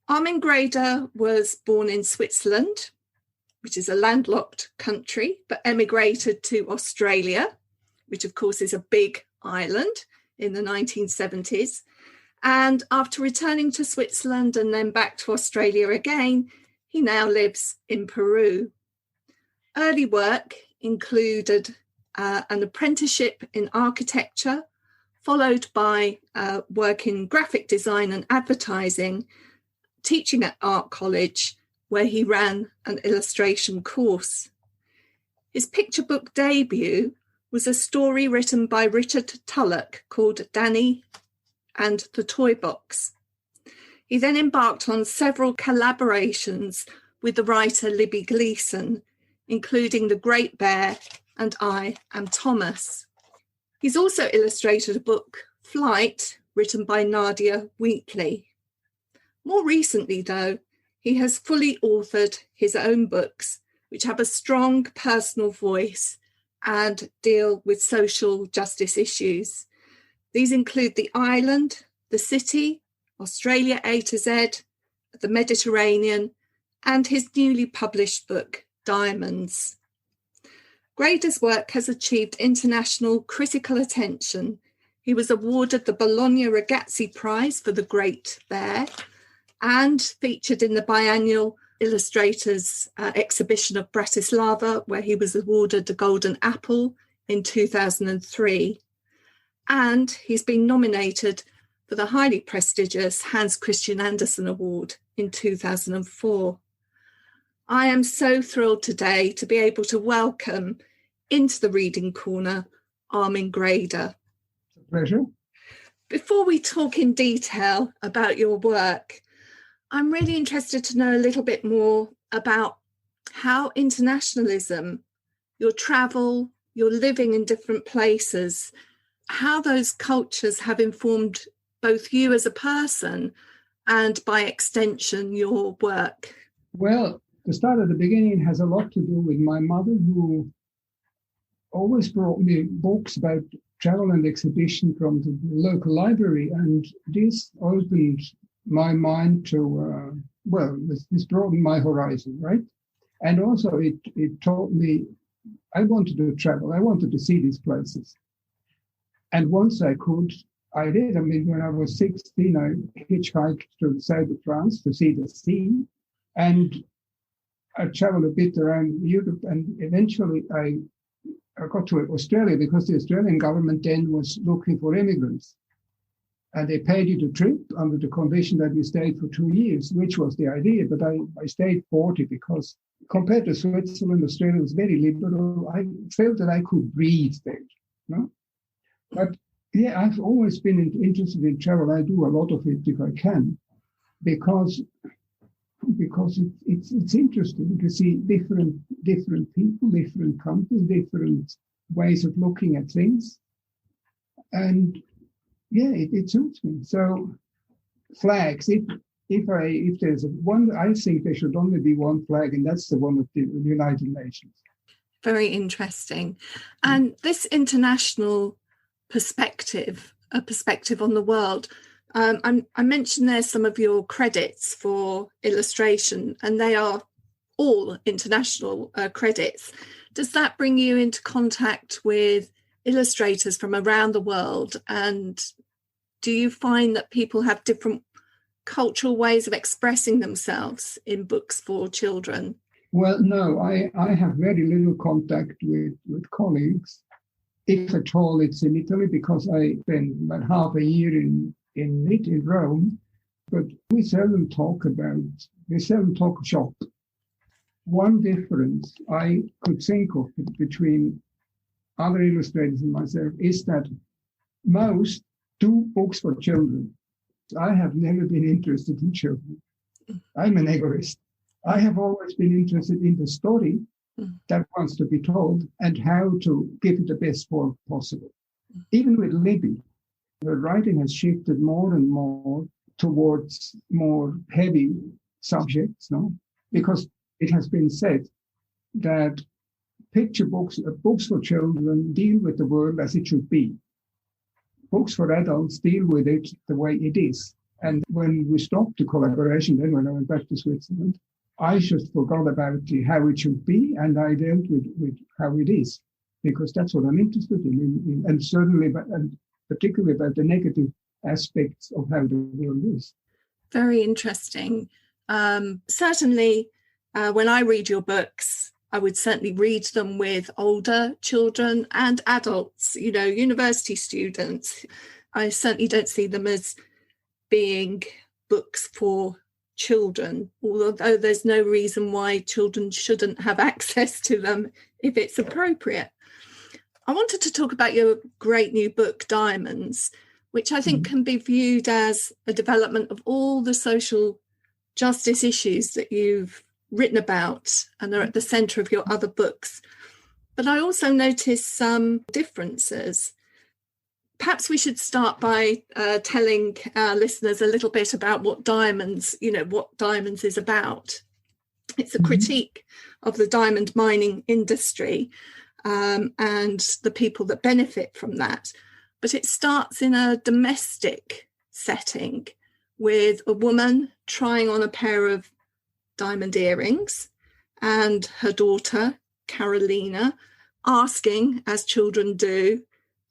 Armin Greder was born in Switzerland, which is a landlocked country, but emigrated to Australia, which of course is a big island, in the 1970s. And after returning to Switzerland and then back to Australia again, he now lives in Peru. Early work included an apprenticeship in architecture, followed by work in graphic design and advertising, teaching at art college, where he ran an illustration course. His picture book debut was a story written by Richard Tulloch called Danny and the Toy Box. He then embarked on several collaborations with the writer Libby Gleeson, including The Great Bear and I Am Thomas. He's also illustrated a book, Flight, written by Nadia Wheatley. More recently, though, he has fully authored his own books, which have a strong personal voice and deal with social justice issues. These include The Island, The City, Australia A to Z, The Mediterranean, and his newly published book, Diamonds. Greder's work has achieved international critical attention. He was awarded the Bologna Ragazzi Prize for The Great Bear and featured in the biannual Illustrators exhibition of Bratislava, where he was awarded the Golden Apple in 2003. And he's been nominated for the highly prestigious Hans Christian Andersen Award in 2004. I am so thrilled today to be able to welcome into the Reading Corner Armin Greder. It's a pleasure. Before we talk in detail about your work, I'm really interested to know a little bit more about how internationalism, your travel, your living in different places, how those cultures have informed both you as a person and, by extension, your work. Well, to start at the beginning, it has a lot to do with my mother, who always brought me books about travel and exhibition from the local library. And this opened my mind to, this broadened my horizon, right? And also it taught me, I wanted to travel. I wanted to see these places. And once I could, I did. I mean, when I was 16, I hitchhiked to the south of France to see the sea. And I traveled a bit around Europe, and eventually I got to Australia, because the Australian government then was looking for immigrants. And they paid you the trip under the condition that you stayed for 2 years, which was the idea. But I stayed 40 because compared to Switzerland, Australia was very liberal. I felt that I could breathe there. No? But yeah, I've always been interested in travel. I do a lot of it if I can, because it's interesting to see different people, different countries, different ways of looking at things. And yeah, it suits me. So flags, if there's one, I think there should only be one flag, and that's the one of the United Nations. Very interesting. And this international perspective, a perspective on the world, I mentioned there some of your credits for illustration, and they are all international credits. Does that bring you into contact with illustrators from around the world? And do you find that people have different cultural ways of expressing themselves in books for children? Well, no, I have very little contact with colleagues. If at all, it's in Italy, because I spent about half a year in Rome, but we seldom talk shop. One difference I could think of between other illustrators and myself is that most do books for children. I have never been interested in children. I'm an egoist. I have always been interested in the story that wants to be told and how to give it the best form possible. Even with Libby, the writing has shifted more and more towards more heavy subjects, no? Because it has been said that picture books, books for children deal with the world as it should be. Books for adults deal with it the way it is. And when we stopped the collaboration, then when I went back to Switzerland, I just forgot about how it should be, and I dealt with how it is, because that's what I'm interested in and certainly, and particularly about the negative aspects of how the world is. Very interesting. Certainly, when I read your books, I would certainly read them with older children and adults, university students. I certainly don't see them as being books for children, although there's no reason why children shouldn't have access to them if it's appropriate. I wanted to talk about your great new book, Diamonds, which I think can be viewed as a development of all the social justice issues that you've written about and are at the centre of your other books. But I also noticed some differences. Perhaps we should start by telling our listeners a little bit about what Diamonds is about. It's a critique of the diamond mining industry and the people that benefit from that. But it starts in a domestic setting with a woman trying on a pair of diamond earrings and her daughter, Carolina, asking, as children do,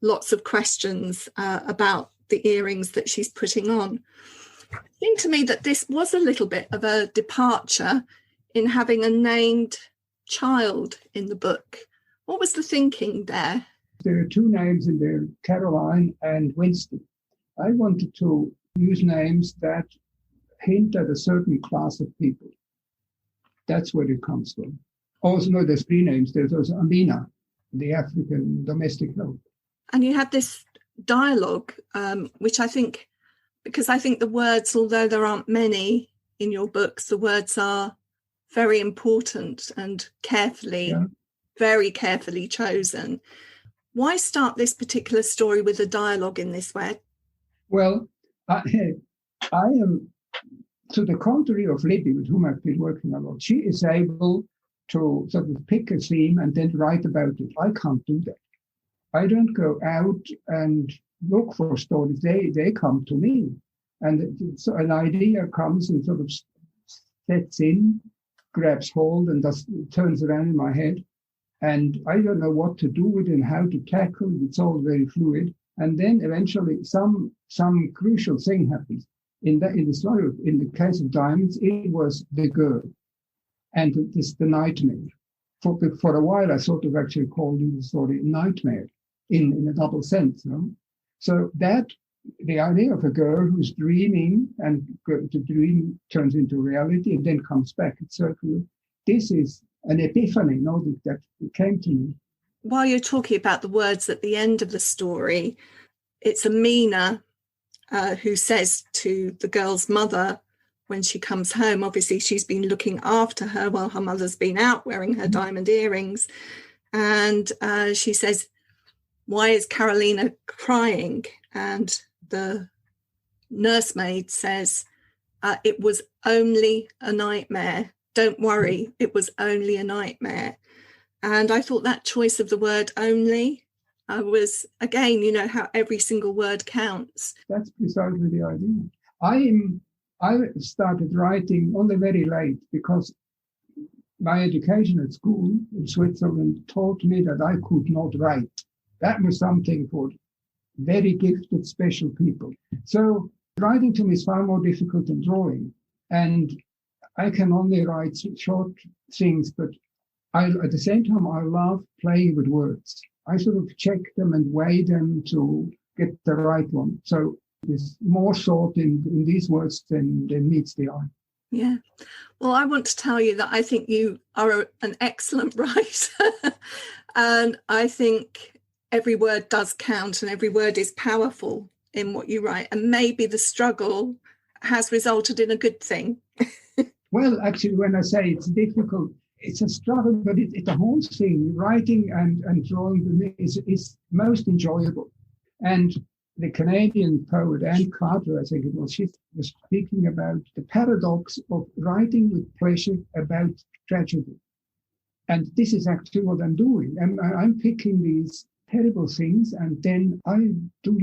lots of questions about the earrings that she's putting on. It seemed to me that this was a little bit of a departure in having a named child in the book. What was the thinking there? There are two names in there, Caroline and Winston. I wanted to use names that hint at a certain class of people. That's where it comes from. Also, no, there's three names. There's also Amina, the African domestic help. And you had this dialogue, which I think, because I think the words, although there aren't many in your books, the words are very important and very carefully chosen. Why start this particular story with a dialogue in this way? Well, I am, to the contrary of Libby, with whom I've been working a lot. She is able to sort of pick a theme and then write about it. I can't do that. I don't go out and look for stories. They come to me. And so an idea comes and sort of sets in, grabs hold, and turns around in my head. And I don't know what to do with it and how to tackle it. It's all very fluid. And then eventually some crucial thing happens. In the story, in the case of Diamonds, it was the girl. And it's the nightmare. For a while, I sort of actually called the story Nightmare in a double sense. So that the idea of a girl who's dreaming and the dream turns into reality and then comes back. It's circular. This is an epiphany, that came to me. While you're talking about the words at the end of the story, it's Amina who says to the girl's mother when she comes home, obviously she's been looking after her while her mother's been out wearing her diamond earrings. And she says, "Why is Carolina crying?" And the nursemaid says, "It was only a nightmare. Don't worry, it was only a nightmare." And I thought that choice of the word only was, again, how every single word counts. That's precisely the idea. I started writing only very late because my education at school in Switzerland taught me that I could not write. That was something for very gifted, special people. So writing to me is far more difficult than drawing. And I can only write short things, but at the same time, I love playing with words. I sort of check them and weigh them to get the right one. So there's more thought in these words than meets the eye. Yeah. Well, I want to tell you that I think you are an excellent writer. And I think every word does count and every word is powerful in what you write. And maybe the struggle has resulted in a good thing. Well, actually, when I say it's difficult, it's a struggle, but it's the whole thing. Writing and drawing is most enjoyable. And the Canadian poet Anne Carter, I think it was, she was speaking about the paradox of writing with pleasure about tragedy. And this is actually what I'm doing. And I'm picking these terrible things and then I do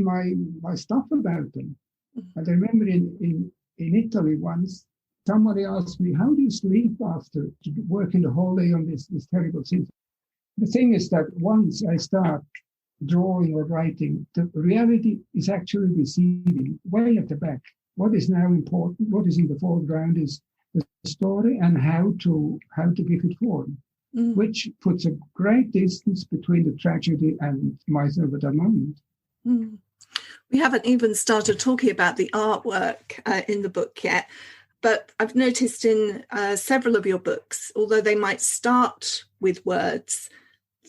my stuff about them. And I remember in Italy once, somebody asked me, how do you sleep after working the whole day on this terrible thing? The thing is that once I start drawing or writing, the reality is actually receding way at the back. What is now important, what is in the foreground is the story and how to give it form, which puts a great distance between the tragedy and myself at that moment. We haven't even started talking about the artwork in the book yet, but I've noticed in several of your books, although they might start with words,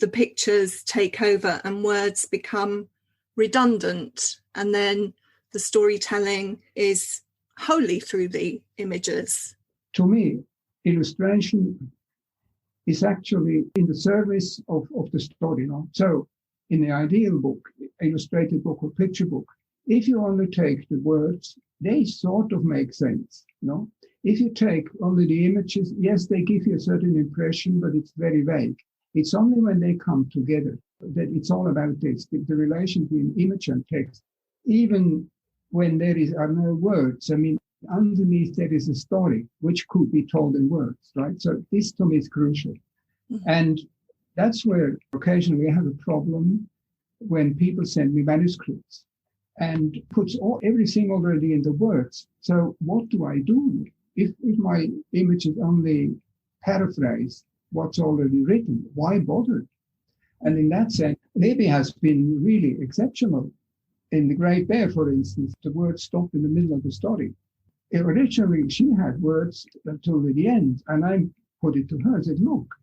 the pictures take over and words become redundant, and then the storytelling is wholly through the images. To me, illustration is actually in the service of the story. So in the ideal book, illustrated book or picture book, if you only take the words, they sort of make sense. If you take only the images, yes, they give you a certain impression, but it's very vague. It's only when they come together that it's all about this, the relation between image and text. Even when there are no words, underneath there is a story which could be told in words, right? So this to me is crucial. And that's where occasionally I have a problem when people send me manuscripts and puts everything already in the words. So what do I do if my image is only paraphrased what's already written? Why bother? And in that sense, Libby has been really exceptional. In The Great Bear, for instance, the words stop in the middle of the story. Originally, she had words until the end, and I put it to her and said, look,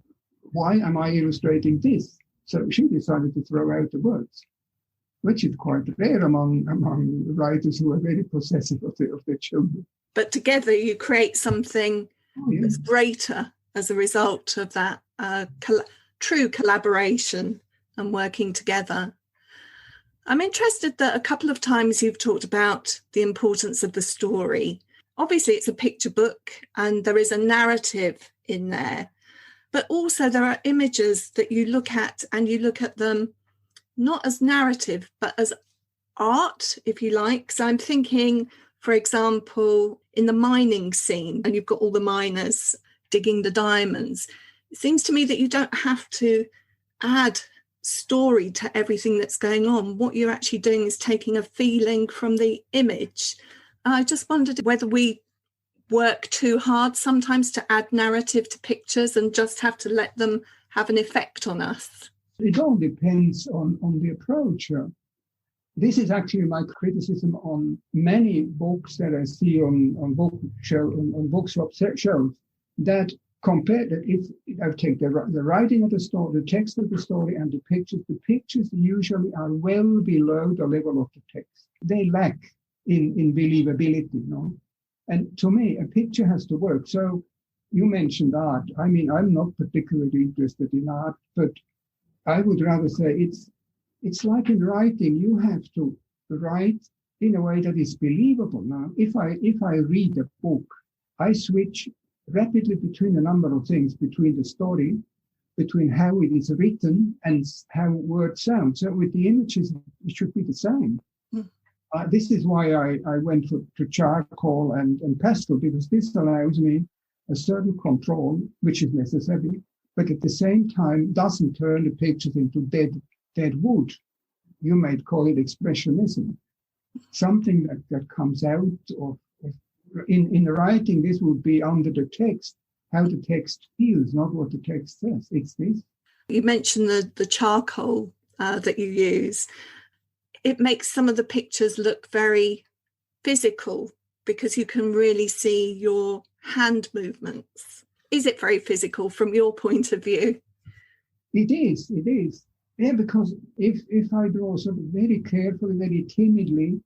why am I illustrating this? So she decided to throw out the words, which is quite rare among writers who are very possessive of their children. But together you create something that's greater as a result of that true collaboration and working together. I'm interested that a couple of times you've talked about the importance of the story. Obviously, it's a picture book and there is a narrative in there, but also there are images that you look at and you look at them not as narrative, but as art, if you like. So I'm thinking, for example, in the mining scene, and you've got all the miners digging the diamonds. It seems to me that you don't have to add story to everything that's going on. What you're actually doing is taking a feeling from the image. I just wondered whether we work too hard sometimes to add narrative to pictures and just have to let them have an effect on us. It all depends on the approach. This is actually my criticism on many books that I see on bookshop shows, that compared that if I take the writing of the story, the text of the story, and the pictures usually are well below the level of the text. They lack in believability, And to me, a picture has to work. So you mentioned art. I'm not particularly interested in art, but I would rather say it's like in writing. You have to write in a way that is believable. Now, if I read a book, I switch rapidly between a number of things, between the story, between how it is written and how words sound. So with the images, it should be the same. This is why I went to charcoal and pastel, because this allows me a certain control, which is necessary, but at the same time doesn't turn the pictures into dead wood. You might call it expressionism, something that comes out of in the writing. This would be under the text, how the text feels, not what the text says. It's this. You mentioned the charcoal that you use. It makes some of the pictures look very physical because you can really see your hand movements. Is it very physical from your point of view? It is. Yeah, because if I draw something very carefully, very timidly,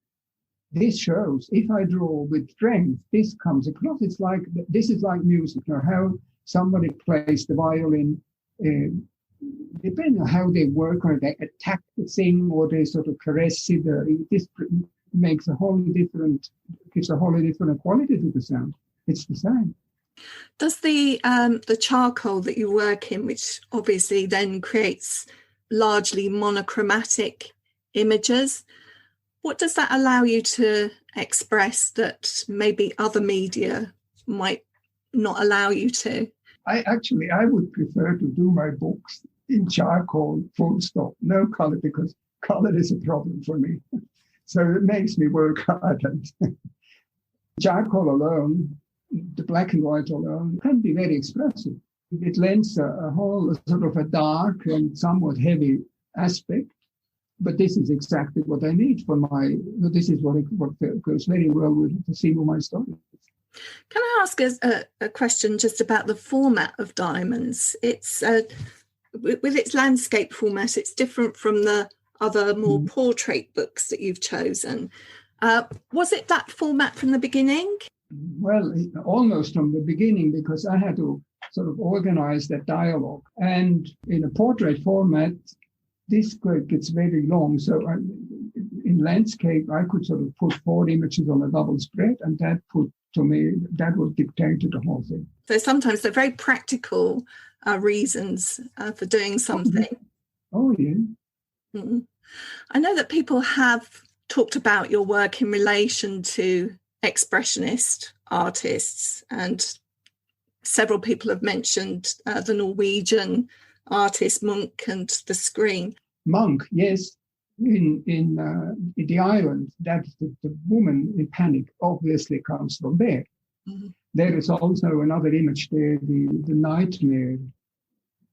this shows. If I draw with strength, this comes across. This is like music, how somebody plays the violin, depending on how they work, or they attack the thing, or they sort of caress it. This makes gives a wholly different quality to the sound. It's the same. Does the charcoal that you work in, which obviously then creates largely monochromatic images, What does that allow you to express that maybe other media might not allow you to? I would prefer to do my books in charcoal, full stop, no color, because color is a problem for me. So it makes me work hard. And charcoal alone, the black and white alone, can be very expressive. It lends a whole sort of a dark and somewhat heavy aspect. But this is exactly what I need for this is what goes very well with the theme of my stories. Can I ask a question just about the format of Diamonds? It's with its landscape format, it's different from the other more portrait books that you've chosen. Was it that format from the beginning? Well, almost from the beginning, because I had to sort of organize that dialogue. And in a portrait format, this gets very long. So in landscape, I could sort of put 4 images on a double spread, and that would dictate the whole thing. So sometimes they're very practical reasons for doing something. Oh, yeah. Mm-hmm. I know that people have talked about your work in relation to expressionist artists, and several people have mentioned the Norwegian artist Munch and the screen. Munch, yes. In the island, that the woman in panic obviously comes from there. Mm-hmm. There is also another image there, the nightmare.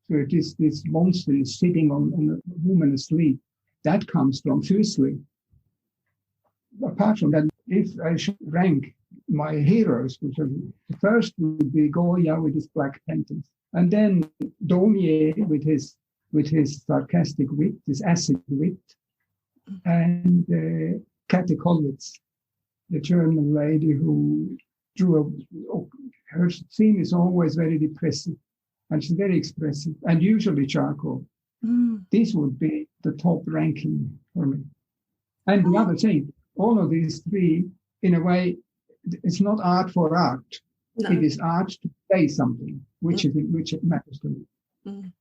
So this monster is sitting on a woman asleep. That comes from Fuseli. Apart from that, if I should rank my heroes, the first would be Goya with his black pentas, and then Daumier with his sarcastic wit, his acid wit, and Käthe Kollwitz, the German lady who her theme is always very depressive, and she's very expressive, and usually charcoal. This would be the top ranking for me. And the other thing, all of these three, in a way, it's not art for art. No. It is art to say something, which it matters to me.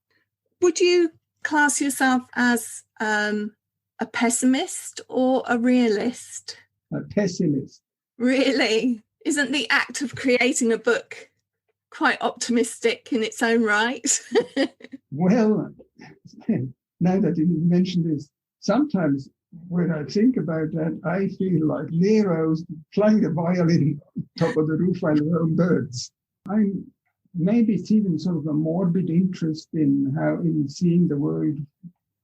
Would you class yourself as a pessimist or a realist? A pessimist. Really? Isn't the act of creating a book quite optimistic in its own right? Well, now that you mention this, sometimes when I think about that, I feel like Nero's playing the violin on top of the roof while there are birds. Maybe it's even sort of a morbid interest in seeing the world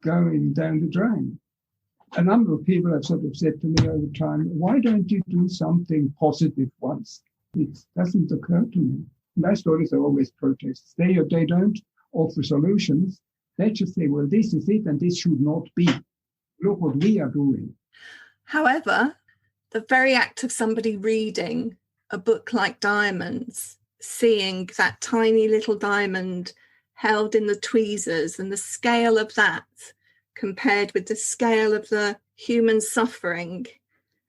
going down the drain. A number of people have sort of said to me over time, why don't you do something positive once? It doesn't occur to me. My stories are always protests. They don't offer solutions. They just say, well, this is it and this should not be. Look what we are doing. However, the very act of somebody reading a book like Diamonds, seeing that tiny little diamond held in the tweezers and the scale of that compared with the scale of the human suffering,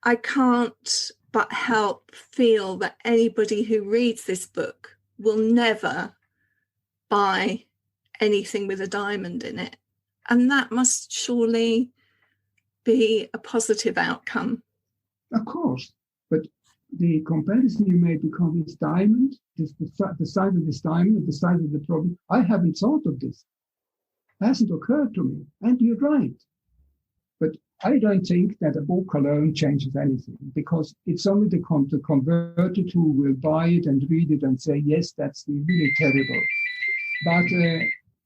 I can't but help feel that anybody who reads this book will never buy anything with a diamond in it. And that must surely be a positive outcome. Of course, but the comparison you made between this diamond, the size of this diamond, and the size of the problem, I haven't thought of this. It hasn't occurred to me, and you're right. But I don't think that a book alone changes anything, because it's only the converted who will buy it and read it and say, yes, that's really terrible. But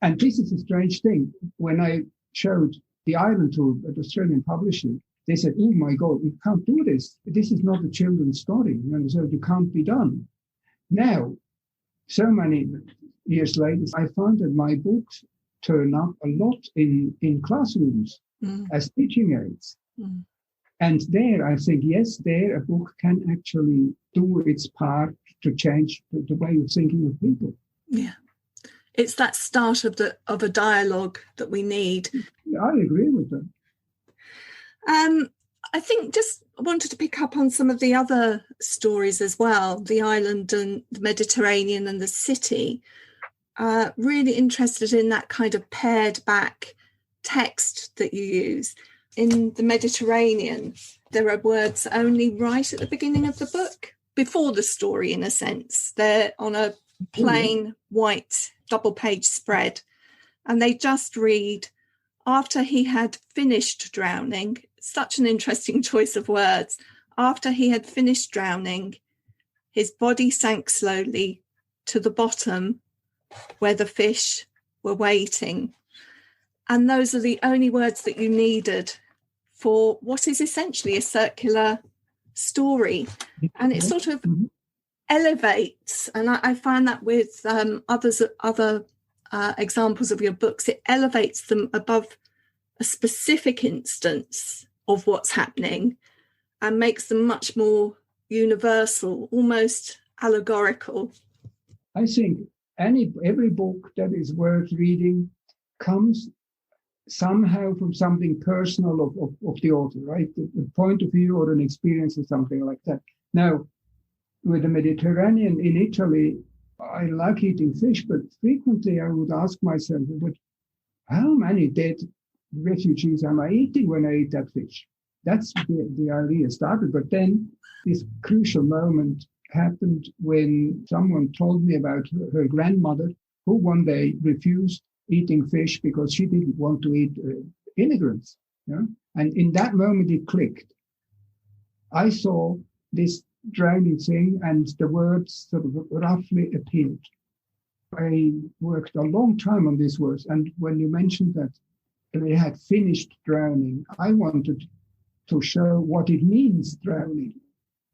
and this is a strange thing. When I showed the island to an Australian publishing, they said, oh my God, we can't do this. This is not a children's story, so it can't be done. Now, so many years later, I found that my books turn up a lot in classrooms as teaching aids. And there, I think, yes, there a book can actually do its part to change the way of thinking of people. Yeah. It's that start of a dialogue that we need. I agree with that. I think just wanted to pick up on some of the other stories as well, the island and the Mediterranean and the city. Really interested in that kind of pared back text that you use. in the Mediterranean, there are words only right at the beginning of the book, before the story, in a sense. They're on a plain white double-page spread, and they just read, after he had finished drowning. Such an interesting choice of words. After he had finished drowning, his body sank slowly to the bottom where the fish were waiting. And those are the only words that you needed for what is essentially a circular story. And it sort of elevates, and I find that with other examples of your books, it elevates them above a specific instance of what's happening and makes them much more universal, almost allegorical. I think every book that is worth reading comes somehow from something personal of the author, right? The point of view or an experience or something like that. Now, with the Mediterranean in Italy, I like eating fish, but frequently I would ask myself, but how many dead refugees am I eating when I eat that fish? That's the idea started. But then this crucial moment happened when someone told me about her grandmother, who one day refused eating fish because she didn't want to eat immigrants. And in that moment it clicked. I saw this drowning thing and the words sort of roughly appeared. I worked a long time on these words, and when you mentioned that they had finished drowning, I wanted to show what it means, drowning.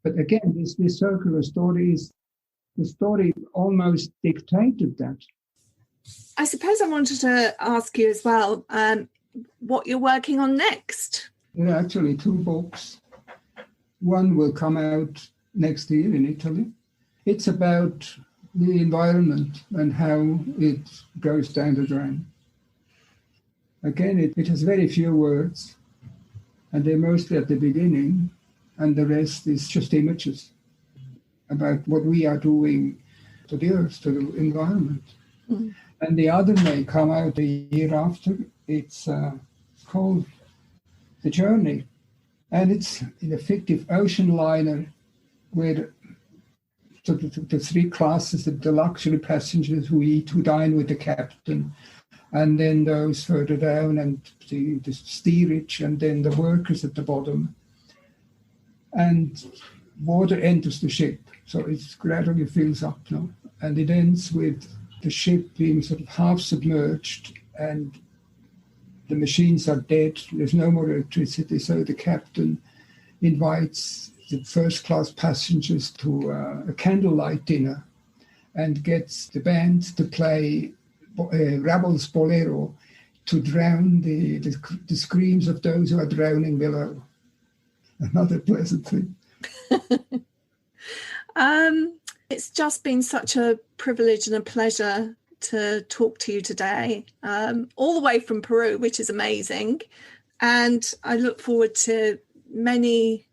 But again, this circular story is, the story almost dictated that. I suppose I wanted to ask you as well, what you're working on next. There are actually two books. One will come out next year in Italy. It's about the environment and how it goes down the drain. Again, it has very few words, and they're mostly at the beginning, and the rest is just images about what we are doing to the earth, to the environment. Mm. And the other may come out a year after. It's called The Journey, and it's in a fictive ocean liner where the three classes, the luxury passengers who eat, who dine with the captain, and then those further down, and the steerage, and then the workers at the bottom. And water enters the ship, so it gradually fills up now. And it ends with the ship being sort of half submerged, and the machines are dead. There's no more electricity, so the captain invites the first-class passengers to a candlelight dinner and gets the band to play Ravel's Bolero to drown the screams of those who are drowning below. Another pleasant thing. It's just been such a privilege and a pleasure to talk to you today, all the way from Peru, which is amazing. And I look forward to many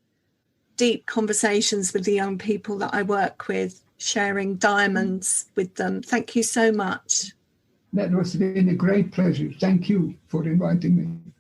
deep conversations with the young people that I work with, sharing diamonds with them. Thank you so much. That was been a great pleasure. Thank you for inviting me.